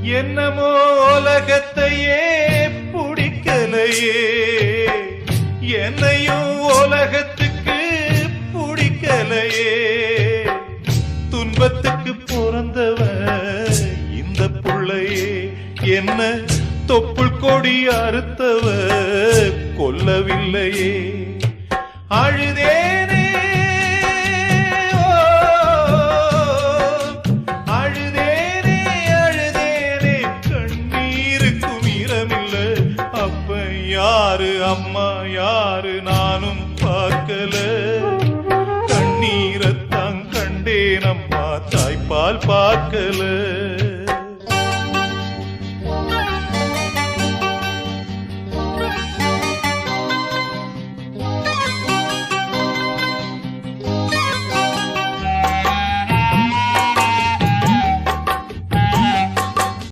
என்னமோ உலகத்தையே பிடிக்கலையே, என்னையும் உலகத்துக்கு பிடிக்கலையே. துன்பத்துக்கு பிறந்தவ இந்த புள்ளையே, என்ன தொப்புள் கொடி அறுத்தவ கொல்லவில்லையே. அழுதேனே யாரு அம்மா யாரு நானும் பார்க்கல, கண்ணீரத்தான் கண்டேன் அம்மா தாய்ப்பால் பார்க்கல.